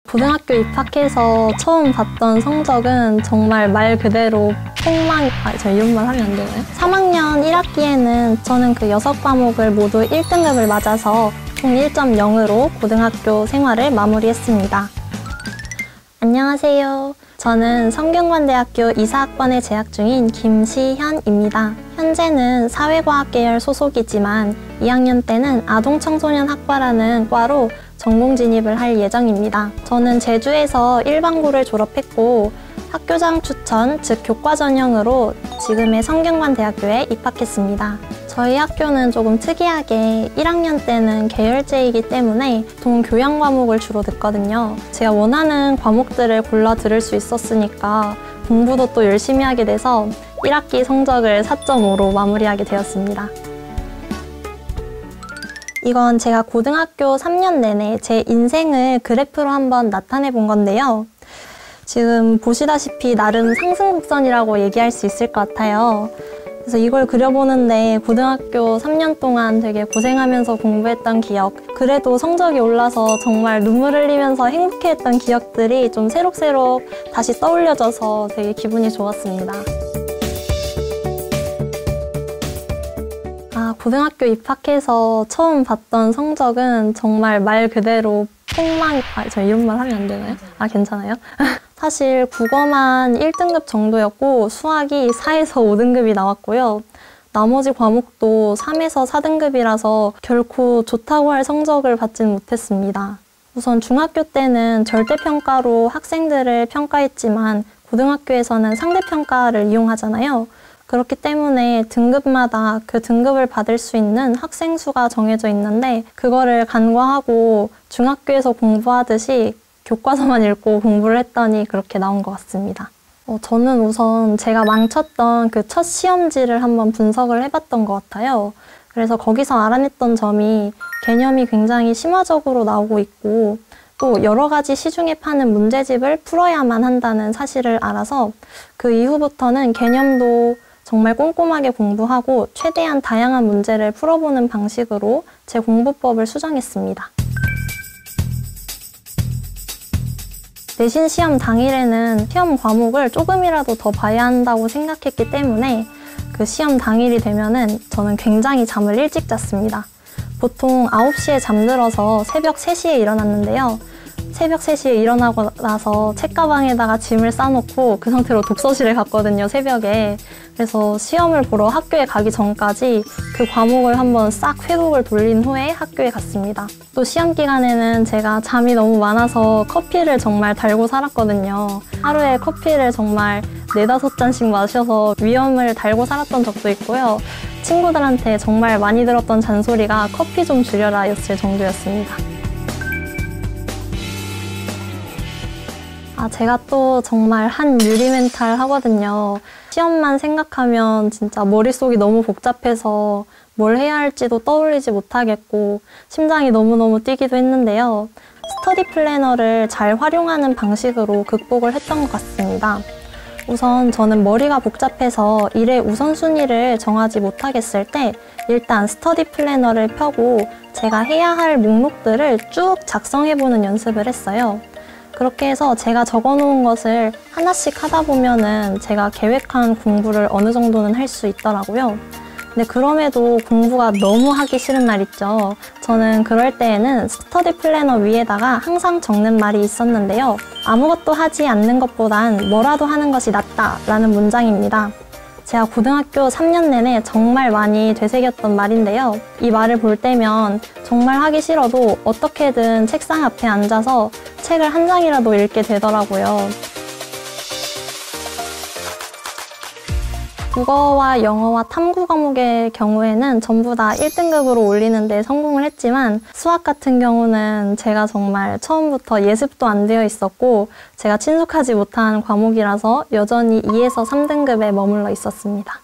고등학교 입학해서 처음 봤던 성적은 정말 말 그대로 저 이런 말 하면 안 되나요? 3학년 1학기에는 저는 그 6과목을 모두 1등급을 맞아서 총 1.0으로 고등학교 생활을 마무리했습니다. 안녕하세요. 저는 성균관대학교 이사학번에 재학 중인 김시현입니다. 현재는 사회과학 계열 소속이지만 2학년 때는 아동청소년학과라는 과로 전공 진입을 할 예정입니다. 저는 제주에서 일반고를 졸업했고 학교장 추천, 즉 교과 전형으로 지금의 성균관대학교에 입학했습니다. 저희 학교는 조금 특이하게 1학년 때는 계열제이기 때문에 동교양 과목을 주로 듣거든요. 제가 원하는 과목들을 골라 들을 수 있었으니까 공부도 또 열심히 하게 돼서 1학기 성적을 4.5로 마무리하게 되었습니다. 이건 제가 고등학교 3년 내내 제 인생을 그래프로 한번 나타내 본 건데요. 지금 보시다시피 나름 상승곡선이라고 얘기할 수 있을 것 같아요. 그래서 이걸 그려보는데 고등학교 3년 동안 되게 고생하면서 공부했던 기억, 그래도 성적이 올라서 정말 눈물 흘리면서 행복해했던 기억들이 좀 새록새록 다시 떠올려져서 되게 기분이 좋았습니다. 고등학교 입학해서 처음 봤던 성적은 정말 말 그대로 저 이런 말 하면 안 되나요? 괜찮아요? 사실 국어만 1등급 정도였고 수학이 4에서 5등급이 나왔고요. 나머지 과목도 3에서 4등급이라서 결코 좋다고 할 성적을 받진 못했습니다. 우선 중학교 때는 절대평가로 학생들을 평가했지만 고등학교에서는 상대평가를 이용하잖아요. 그렇기 때문에 등급마다 그 등급을 받을 수 있는 학생 수가 정해져 있는데 그거를 간과하고 중학교에서 공부하듯이 교과서만 읽고 공부를 했더니 그렇게 나온 것 같습니다. 저는 우선 제가 망쳤던 그 첫 시험지를 한번 분석을 해봤던 것 같아요. 그래서 거기서 알아냈던 점이 개념이 굉장히 심화적으로 나오고 있고 또 여러 가지 시중에 파는 문제집을 풀어야만 한다는 사실을 알아서 그 이후부터는 개념도 정말 꼼꼼하게 공부하고 최대한 다양한 문제를 풀어보는 방식으로 제 공부법을 수정했습니다. 내신 시험 당일에는 시험 과목을 조금이라도 더 봐야 한다고 생각했기 때문에 그 시험 당일이 되면은 저는 굉장히 잠을 일찍 잤습니다. 보통 9시에 잠들어서 새벽 3시에 일어났는데요. 새벽 3시에 일어나고 나서 책가방에다가 짐을 싸놓고 그 상태로 독서실에 갔거든요, 새벽에. 그래서 시험을 보러 학교에 가기 전까지 그 과목을 한번 싹 회복을 돌린 후에 학교에 갔습니다. 또 시험 기간에는 제가 잠이 너무 많아서 커피를 정말 달고 살았거든요. 하루에 커피를 정말 4~5잔씩 마셔서 위험을 달고 살았던 적도 있고요. 친구들한테 정말 많이 들었던 잔소리가 커피 좀 줄여라 였을 정도였습니다. 제가 또 정말 한 유리 멘탈 하거든요. 시험만 생각하면 진짜 머릿속이 너무 복잡해서 뭘 해야 할지도 떠올리지 못하겠고 심장이 너무너무 뛰기도 했는데요. 스터디 플래너를 잘 활용하는 방식으로 극복을 했던 것 같습니다. 우선 저는 머리가 복잡해서 일의 우선순위를 정하지 못하겠을 때 일단 스터디 플래너를 펴고 제가 해야 할 목록들을 쭉 작성해보는 연습을 했어요. 그렇게 해서 제가 적어놓은 것을 하나씩 하다 보면은 제가 계획한 공부를 어느 정도는 할 수 있더라고요. 근데 그럼에도 공부가 너무 하기 싫은 날 있죠. 저는 그럴 때에는 스터디 플래너 위에다가 항상 적는 말이 있었는데요. 아무것도 하지 않는 것보단 뭐라도 하는 것이 낫다라는 문장입니다. 제가 고등학교 3년 내내 정말 많이 되새겼던 말인데요. 이 말을 볼 때면 정말 하기 싫어도 어떻게든 책상 앞에 앉아서 책을 한 장이라도 읽게 되더라고요. 국어와 영어와 탐구 과목의 경우에는 전부 다 1등급으로 올리는 데 성공을 했지만 수학 같은 경우는 제가 정말 처음부터 예습도 안 되어 있었고 제가 친숙하지 못한 과목이라서 여전히 2에서 3등급에 머물러 있었습니다.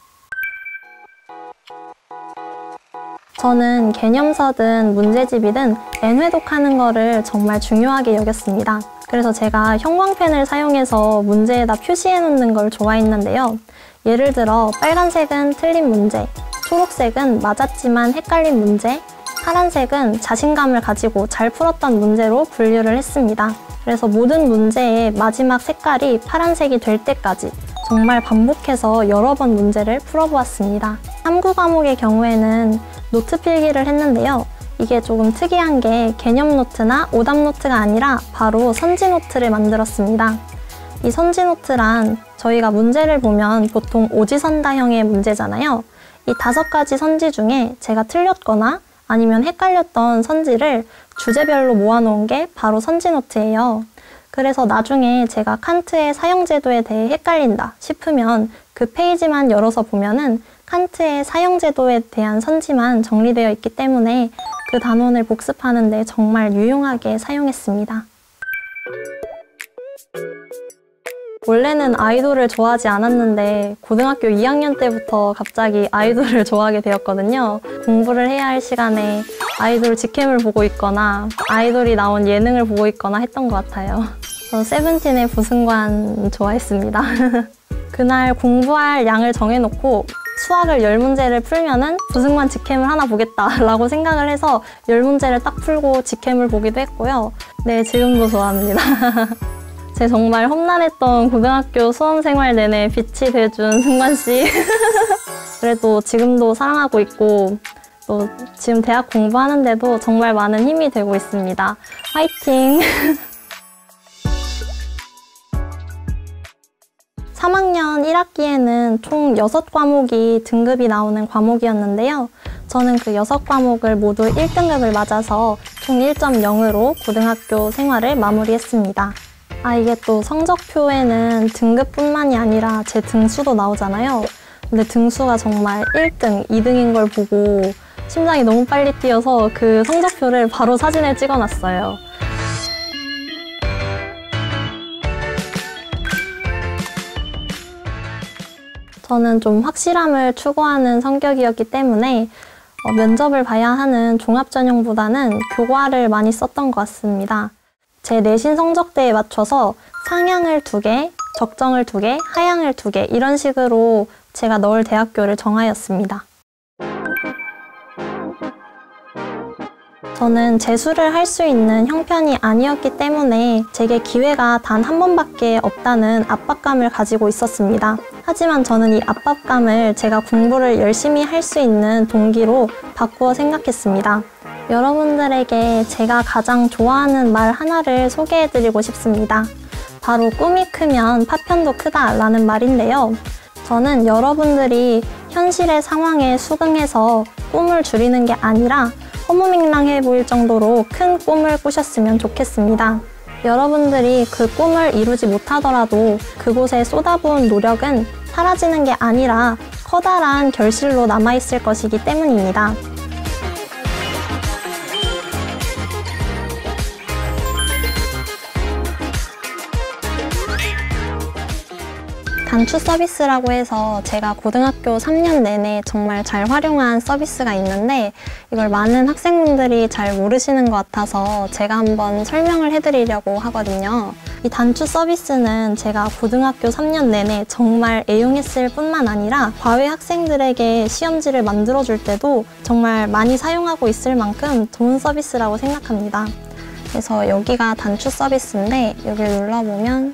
저는 개념서든 문제집이든 N회독하는 거를 정말 중요하게 여겼습니다. 그래서 제가 형광펜을 사용해서 문제에다 표시해 놓는 걸 좋아했는데요. 예를 들어 빨간색은 틀린 문제, 초록색은 맞았지만 헷갈린 문제, 파란색은 자신감을 가지고 잘 풀었던 문제로 분류를 했습니다. 그래서 모든 문제의 마지막 색깔이 파란색이 될 때까지 정말 반복해서 여러 번 문제를 풀어보았습니다. 탐구 과목의 경우에는 노트 필기를 했는데요. 이게 조금 특이한 게 개념 노트나 오답 노트가 아니라 바로 선지 노트를 만들었습니다. 이 선지 노트란 저희가 문제를 보면 보통 오지선다형의 문제잖아요. 이 5가지 선지 중에 제가 틀렸거나 아니면 헷갈렸던 선지를 주제별로 모아놓은 게 바로 선지 노트예요. 그래서 나중에 제가 칸트의 사형제도에 대해 헷갈린다 싶으면 그 페이지만 열어서 보면은 칸트의 사형제도에 대한 선지만 정리되어 있기 때문에 그 단원을 복습하는 데 정말 유용하게 사용했습니다. 원래는 아이돌을 좋아하지 않았는데 고등학교 2학년 때부터 갑자기 아이돌을 좋아하게 되었거든요. 공부를 해야 할 시간에 아이돌 직캠을 보고 있거나 아이돌이 나온 예능을 보고 있거나 했던 것 같아요. 저 세븐틴의 부승관 좋아했습니다. 그날 공부할 양을 정해놓고 수학을 10문제를 풀면은 부승관 직캠을 하나 보겠다라고 생각을 해서 10문제를 딱 풀고 직캠을 보기도 했고요. 네, 지금도 좋아합니다. 제 정말 험난했던 고등학교 수험생활 내내 빛이 돼준 승관씨. 그래도 지금도 사랑하고 있고 또 지금 대학 공부하는데도 정말 많은 힘이 되고 있습니다. 화이팅! 3학년 1학기에는 총 6과목이 등급이 나오는 과목이었는데요. 저는 그 6과목을 모두 1등급을 맞아서 총 1.0으로 고등학교 생활을 마무리했습니다. 이게 또 성적표에는 등급뿐만이 아니라 제 등수도 나오잖아요. 근데 등수가 정말 1등, 2등인 걸 보고 심장이 너무 빨리 뛰어서 그 성적표를 바로 사진을 찍어놨어요. 저는 좀 확실함을 추구하는 성격이었기 때문에 면접을 봐야 하는 종합전형보다는 교과를 많이 썼던 것 같습니다. 제 내신 성적대에 맞춰서 상향을 2개, 적정을 2개, 하향을 2개 이런 식으로 제가 넣을 대학교를 정하였습니다. 저는 재수를 할 수 있는 형편이 아니었기 때문에 제게 기회가 단 한 번밖에 없다는 압박감을 가지고 있었습니다. 하지만 저는 이 압박감을 제가 공부를 열심히 할 수 있는 동기로 바꾸어 생각했습니다. 여러분들에게 제가 가장 좋아하는 말 하나를 소개해드리고 싶습니다. 바로 꿈이 크면 파편도 크다 라는 말인데요. 저는 여러분들이 현실의 상황에 수긍해서 꿈을 줄이는 게 아니라 허무맹랑해 보일 정도로 큰 꿈을 꾸셨으면 좋겠습니다. 여러분들이 그 꿈을 이루지 못하더라도 그곳에 쏟아부은 노력은 사라지는 게 아니라 커다란 결실로 남아있을 것이기 때문입니다. 단추 서비스라고 해서 제가 고등학교 3년 내내 정말 잘 활용한 서비스가 있는데 이걸 많은 학생분들이 잘 모르시는 것 같아서 제가 한번 설명을 해드리려고 하거든요. 이 단추 서비스는 제가 고등학교 3년 내내 정말 애용했을 뿐만 아니라 과외 학생들에게 시험지를 만들어줄 때도 정말 많이 사용하고 있을 만큼 좋은 서비스라고 생각합니다. 그래서 여기가 단추 서비스인데 여기를 눌러보면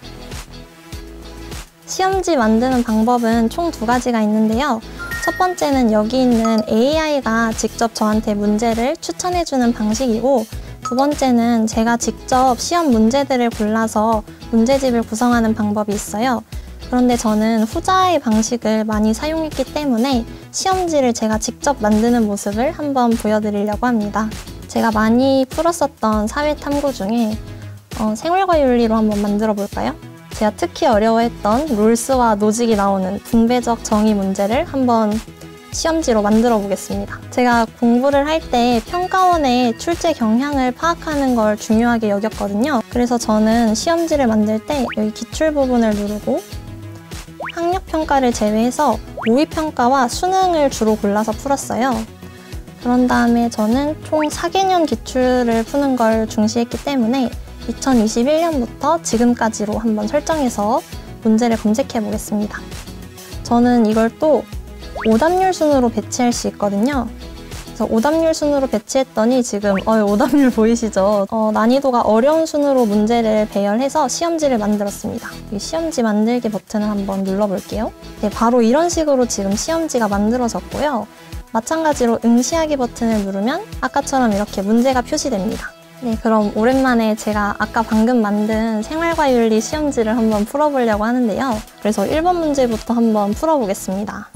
시험지 만드는 방법은 총 2가지가 있는데요. 첫 번째는 여기 있는 AI가 직접 저한테 문제를 추천해주는 방식이고 두 번째는 제가 직접 시험 문제들을 골라서 문제집을 구성하는 방법이 있어요. 그런데 저는 후자의 방식을 많이 사용했기 때문에 시험지를 제가 직접 만드는 모습을 한번 보여드리려고 합니다. 제가 많이 풀었었던 사회탐구 중에 생활과 윤리로 한번 만들어 볼까요? 제가 특히 어려워했던 롤스와 노직이 나오는 분배적 정의 문제를 한번 시험지로 만들어 보겠습니다. 제가 공부를 할 때 평가원의 출제 경향을 파악하는 걸 중요하게 여겼거든요. 그래서 저는 시험지를 만들 때 여기 기출 부분을 누르고 학력평가를 제외해서 모의평가와 수능을 주로 골라서 풀었어요. 그런 다음에 저는 총 4개년 기출을 푸는 걸 중시했기 때문에 2021년부터 지금까지로 한번 설정해서 문제를 검색해 보겠습니다. 저는 이걸 또 오답률 순으로 배치할 수 있거든요. 그래서 오답률 순으로 배치했더니 지금 오답률 보이시죠? 난이도가 어려운 순으로 문제를 배열해서 시험지를 만들었습니다. 이 시험지 만들기 버튼을 한번 눌러볼게요. 네, 바로 이런 식으로 지금 시험지가 만들어졌고요. 마찬가지로 응시하기 버튼을 누르면 아까처럼 이렇게 문제가 표시됩니다. 네, 그럼 오랜만에 제가 아까 방금 만든 생활과윤리 시험지를 한번 풀어보려고 하는데요. 그래서 1번 문제부터 한번 풀어보겠습니다.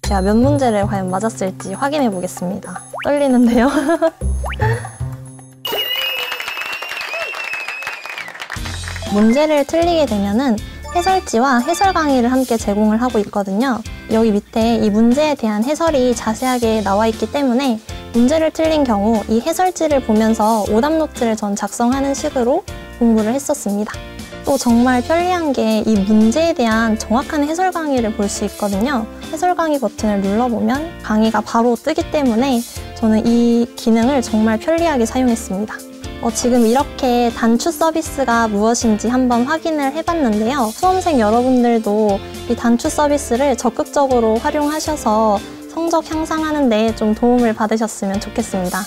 제가 몇 문제를 과연 맞았을지 확인해 보겠습니다. 떨리는데요. 문제를 틀리게 되면은 해설지와 해설 강의를 함께 제공을 하고 있거든요. 여기 밑에 이 문제에 대한 해설이 자세하게 나와 있기 때문에 문제를 틀린 경우 이 해설지를 보면서 오답 노트를 전 작성하는 식으로 공부를 했었습니다. 또 정말 편리한 게 이 문제에 대한 정확한 해설 강의를 볼 수 있거든요. 해설 강의 버튼을 눌러보면 강의가 바로 뜨기 때문에 저는 이 기능을 정말 편리하게 사용했습니다. 지금 이렇게 단추 서비스가 무엇인지 한번 확인을 해봤는데요. 수험생 여러분들도 이 단추 서비스를 적극적으로 활용하셔서 성적 향상하는 데 좀 도움을 받으셨으면 좋겠습니다.